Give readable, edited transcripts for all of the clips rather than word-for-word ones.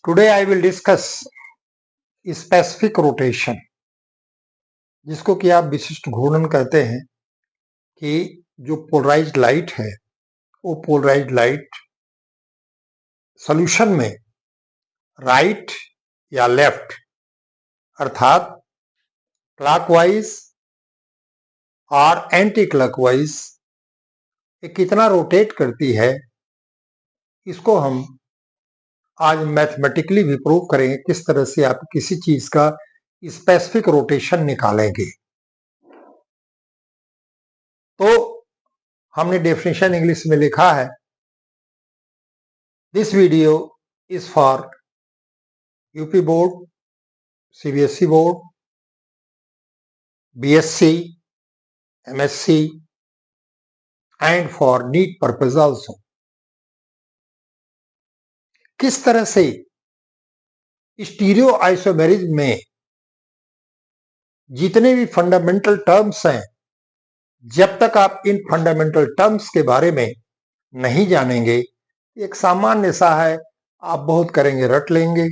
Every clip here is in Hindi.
Today I will discuss specific rotation, जिसको कि आप विशिष्ट घूर्णन कहते हैं कि जो पोलराइज्ड लाइट है वो पोलराइज्ड लाइट सॉल्यूशन में राइट या लेफ्ट अर्थात क्लॉकवाइज और एंटी क्लॉकवाइज कितना रोटेट करती है, इसको हम आज मैथमेटिकली भी प्रूव करेंगे किस तरह से आप किसी चीज का स्पेसिफिक रोटेशन निकालेंगे। तो हमने डेफिनेशन इंग्लिश में लिखा है, this video is for UP board, CBSE board, BSc, MSc and for NEET purpose also. किस तरह से स्टीरियो आइसोमेरिज्म में जितने भी फंडामेंटल टर्म्स हैं, जब तक आप इन फंडामेंटल टर्म्स के बारे में नहीं जानेंगे, एक सामान्य सा है, आप बहुत करेंगे रट लेंगे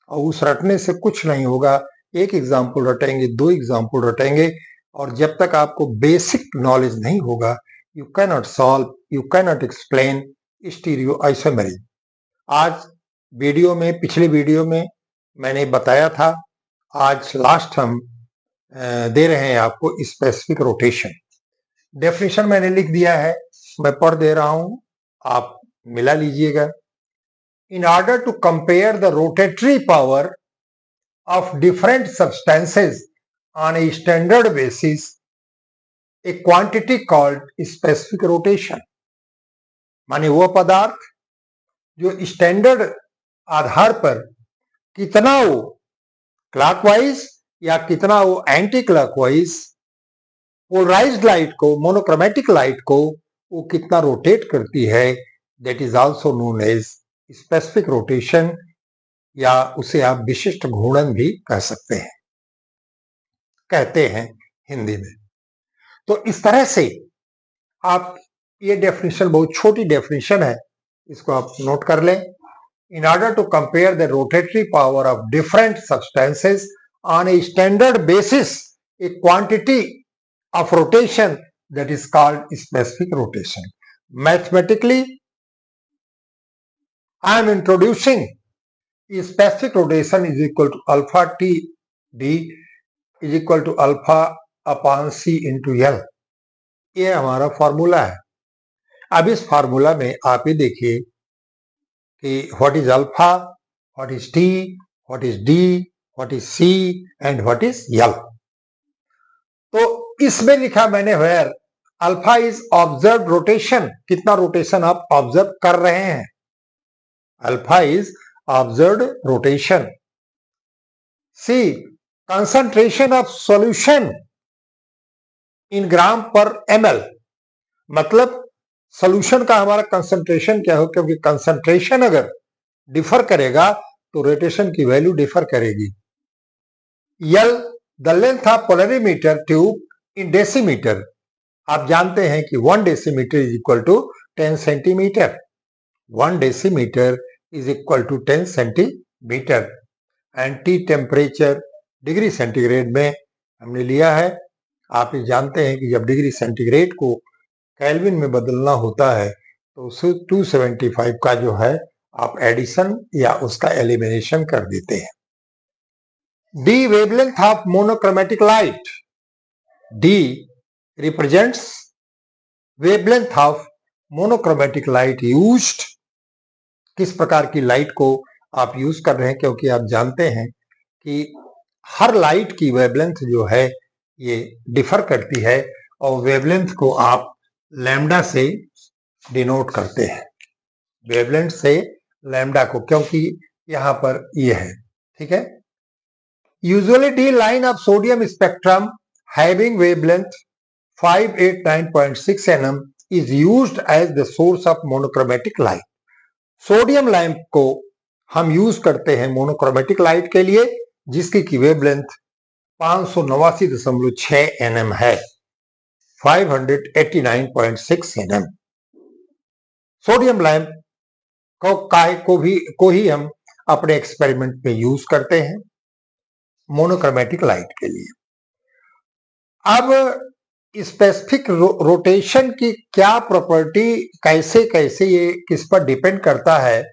और उस रटने से कुछ नहीं होगा। एक एग्जाम्पल रटेंगे, दो एग्जाम्पल रटेंगे, और जब तक आपको बेसिक नॉलेज नहीं होगा, you cannot solve, you cannot explain stereo isomerism. आज वीडियो में, पिछले वीडियो में मैंने बताया था, आज लास्ट हम दे रहे हैं आपको स्पेसिफिक रोटेशन। डेफिनेशन मैंने लिख दिया है, मैं पढ़ दे रहा हूं, आप मिला लीजिएगा। In order to compare the rotatory power of different substances on a standard basis, a quantity called specific rotation, माने वो पदार्थ जो स्टैंडर्ड आधार पर कितना वो क्लॉकवाइज या कितना वो एंटी क्लॉकवाइज पोलराइज्ड लाइट को, मोनोक्रोमेटिक लाइट को वो कितना रोटेट करती है, that is also known as specific rotation, या उसे आप विशिष्ट घूर्णन भी कह सकते हैं, कहते हैं हिंदी में। तो इस तरह से आप, ये डेफिनेशन बहुत छोटी डेफिनेशन है, इसको आप नोट कर लें। In order to compare the rotatory power of different substances on a standard basis, a quantity of rotation that is called specific rotation. Mathematically, I am introducing specific rotation is equal to alpha T D is equal to alpha upon C into L. ये हमारा फॉर्मूला है। अब इस फॉर्मूला में आप ये देखिए कि what is alpha, what is T, what is D, what is C and what is L। तो इसमें लिखा मैंने where alpha is observed rotation, कितना रोटेशन आप ऑब्जर्व कर रहे हैं, alpha is observed rotation। C concentration of solution in ग्राम पर ml, मतलब सॉल्यूशन का हमारा कंसंट्रेशन क्या हो, क्योंकि कंसंट्रेशन अगर डिफर करेगा तो रोटेशन की वैल्यू डिफर करेगी। L the length of polarimeter tube in decimetre, आप जानते हैं कि 1 decimetre is equal to 10 centimetre, 1 decimetre is equal to 10 centimetre. And T temperature degree centigrade में हमने लिया है। आप ये जानते हैं कि जब डिग्री सेंटीग्रेड को केल्विन में बदलना होता है तो उसे 275 का जो है आप एडिशन या उसका एलिमिनेशन कर देते हैं। D wavelength of monochromatic light, D represents wavelength of monochromatic light used, किस प्रकार की लाइट को आप यूज कर रहे हैं, क्योंकि आप जानते हैं कि हर लाइट की वेवलेंथ जो है ये डिफर करती है, और वेवलेंथ को आप लैम्डा से डिनोट करते हैं, वेवलेंथ से लैम्डा को, क्योंकि यहां पर ये है, ठीक है। Usually D line of sodium spectrum having wavelength 589.6 nm is used as the source of monochromatic light. Sodium lamp को हम यूज करते हैं मोनोक्रोमेटिक लाइट के लिए, जिसकी की वेवलेंथ 589.6 nm है, 589.6 nm। सोडियम लैंप को ही हम अपने एक्सपेरिमेंट में यूज करते हैं मोनोक्रोमेटिक लाइट के लिए। अब स्पेसिफिक रोटेशन की क्या प्रॉपर्टी, कैसे कैसे ये किस पर डिपेंड करता है।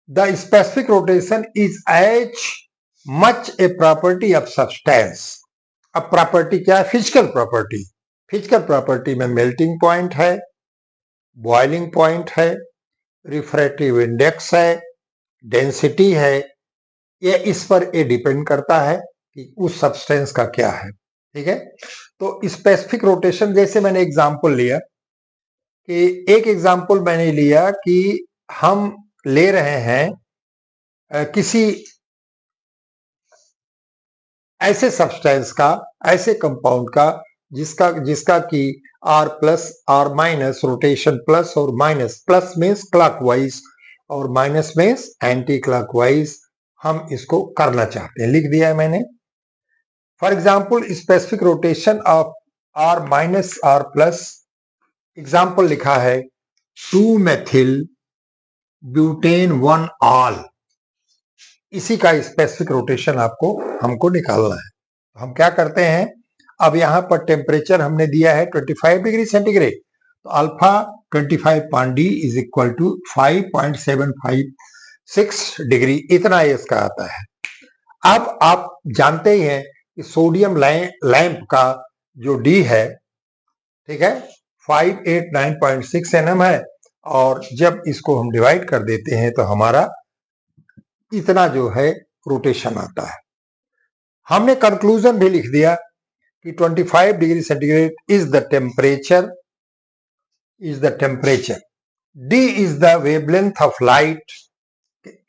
The specific rotation is as much a property of substance. अब प्रॉपर्टी क्या है? Physical property. फिजिकल प्रॉपर्टी में मेल्टिंग पॉइंट है, बॉइलिंग पॉइंट है, रिफ्रैक्टिव इंडेक्स है, डेंसिटी है। ये इस पर ये डिपेंड करता है कि उस सब्सटेंस का क्या है। ठीक है, तो स्पेसिफिक रोटेशन, जैसे मैंने एग्जांपल लिया कि एक एग्जांपल मैंने लिया कि हम ले रहे हैं किसी ऐसे सब्सटेंस का, ऐसे कंपाउंड का जिसका जिसका कि R plus R minus rotation plus और माइनस, प्लस मीन्स क्लॉकवाइज और माइनस मीन्स एंटी क्लॉकवाइज हम इसको करना चाहते हैं, लिख दिया है मैंने। For example specific rotation of R minus R plus, example लिखा है 2 मेथिल ब्यूटेन 1 ऑल। इसी का स्पेसिफिक रोटेशन हमको निकालना है। तो हम क्या करते हैं, अब यहां पर टेम्परेचर हमने दिया है 25 डिग्री सेंटीग्रेड, तो alpha 25 point D is equal to 5.756 degree, इतना इसका आता है। अब आप जानते ही हैं कि सोडियम लैंप का जो डी है, ठीक है, 589.6 nm है, और जब इसको हम डिवाइड कर देते हैं तो हमारा इतना जो है रोटेशन आता है। हमने कंक्लूजन भी लिख दिया कि 25 degree centigrade is the temperature, D is the wavelength of light,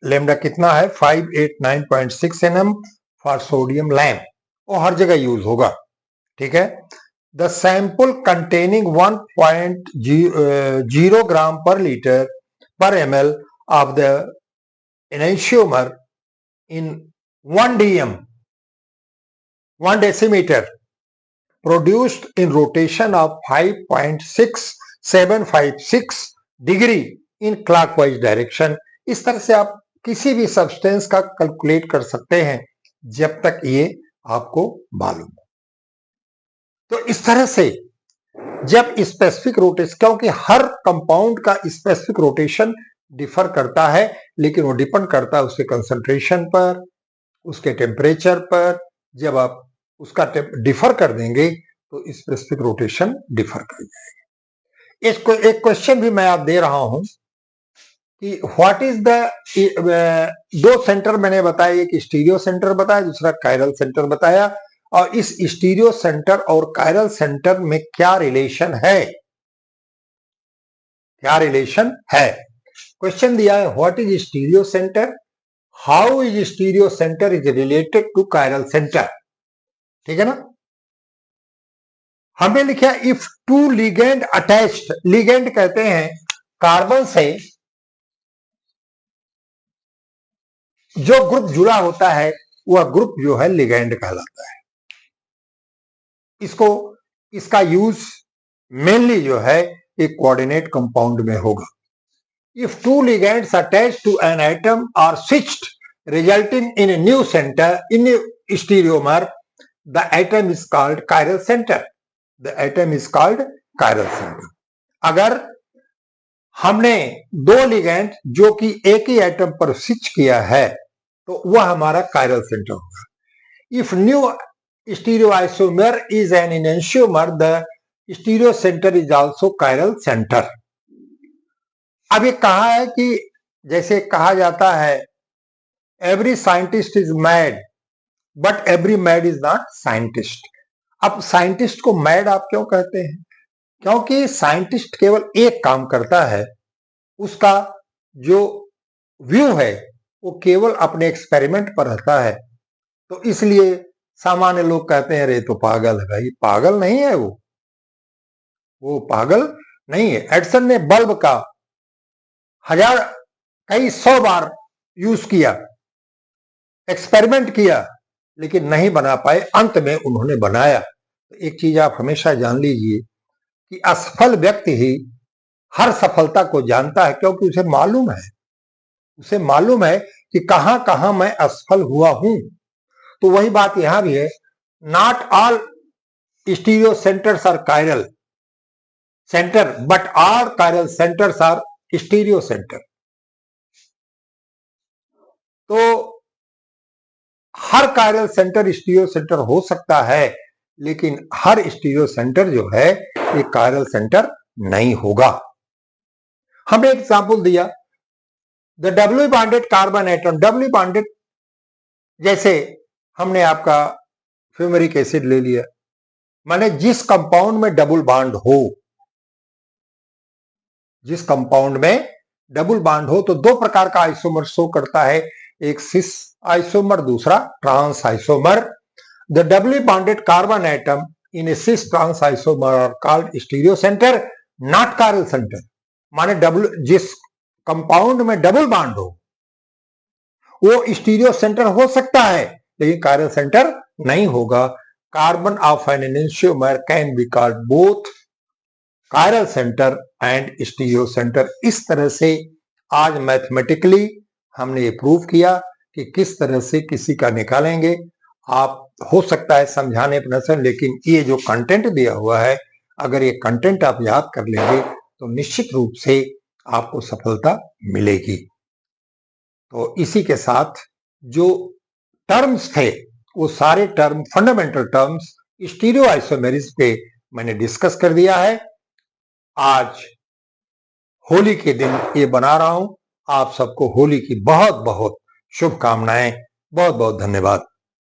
lambda कितना है 589.6 nm फॉर सोडियम लैंप, और हर जगह यूज होगा। ठीक है, द सैंपल कंटेनिंग 1.0 ग्राम पर लीटर पर ml of the enantiomer in 1 dm 1 decimeter produced in rotation of 5.6756 degree in clockwise direction. इस तरह से आप किसी भी सब्सटेंस का कैलकुलेट कर सकते हैं जब तक ये आपको मालूम हो। तो इस तरह से जब स्पेसिफिक रोटेशन, क्योंकि हर कंपाउंड का स्पेसिफिक रोटेशन डिफर करता है, लेकिन वो डिपेंड करता है उसके कंसंट्रेशन पर, उसके टेम्परेचर पर। जब आप उसका डिफर कर देंगे तो स्पेसिफिक रोटेशन डिफर कर जाएगा। इसको एक क्वेश्चन भी मैं आप दे रहा हूं कि व्हाट इज द, दो सेंटर मैंने बताया, एक स्टीरियो सेंटर बताया, दूसरा कायरल सेंटर बताया, और इस स्टीरियो सेंटर और कायरल सेंटर में क्या रिलेशन है, क्या रिलेशन है। क्वेश्चन दिया है what is stereo centre, how is stereo centre is related to chiral centre. ठीक है ना, हमने लिखा if two ligand attached, ligand कहते हैं कार्बन से जो ग्रुप जुड़ा होता है वह ग्रुप जो है लिगेंड कहलाता है। इसका यूज मेनली जो है एक कोऑर्डिनेट कंपाउंड में होगा। If two ligands attached to an atom are switched, resulting in a new center in a stereomer, the atom is called chiral center. The atom is called chiral center. अगर हमने दो लिगेंड जो कि एक ही एटम पर स्विच किया है तो वह हमारा chiral center होगा। If new stereoisomer is an enantiomer, the stereo center is also chiral center. अब ये कहा है कि जैसे कहा जाता है every scientist is mad but every mad is not scientist. अब साइंटिस्ट को मैड आप क्यों कहते हैं? क्योंकि साइंटिस्ट केवल एक काम करता है, उसका जो व्यू है वो केवल अपने एक्सपेरिमेंट पर रहता है, तो इसलिए सामान्य लोग कहते हैं रे तो पागल है। भाई पागल नहीं है, वो पागल नहीं है। एडिसन ने बल्ब का कई 100 बार यूज किया, एक्सपेरिमेंट किया, लेकिन नहीं बना पाए, अंत में उन्होंने बनाया। तो एक चीज आप हमेशा जान लीजिए कि असफल व्यक्ति ही हर सफलता को जानता है, क्योंकि उसे मालूम है कि कहां कहां मैं असफल हुआ हूं, तो वही बात यहां भी है। Not all stereo centres are chiral centre but all chiral centres are stereo centre. तो हर कायरल सेंटर स्टीरियो सेंटर हो सकता है, लेकिन हर स्टीरियो सेंटर जो है ये कायरल सेंटर नहीं होगा। हमने एग्जांपल दिया the W bonded carbon atom. W bonded जैसे हमने आपका फ्यूमेरिक एसिड ले लिया, माने जिस कंपाउंड में डबल बॉन्ड हो, जिस कंपाउंड में डबल बॉन्ड हो, तो दो प्रकार का आइसोमर शो करता है, एक सिस आइसोमर, दूसरा trans isomer. The doubly bonded carbon atom in a cis trans isomer are called stereo centre not chiral centre. माने डबल जिस कंपाउंड में डबल बॉन्ड हो वो स्टीरियो सेंटर हो सकता है, लेकिन कायरल सेंटर नहीं होगा। Carbon of an enantiomer can be called both chiral centre and stereo centre. इस तरह से आज मैथमेटिकली हमने ये प्रूव किया कि किस तरह से किसी का निकालेंगे। आप हो सकता है समझाने पर नजर, लेकिन ये जो कंटेंट दिया हुआ है, अगर ये कंटेंट आप याद कर लेंगे तो निश्चित रूप से आपको सफलता मिलेगी। तो इसी के साथ जो टर्म्स थे वो सारे term, fundamental terms stereo isomerism पे मैंने डिस्कस कर दिया है। आज होली के दिन ये बना रहा हूं। आप सबको होली की बहुत बहुत शुभकामनाएं। बहुत बहुत धन्यवाद।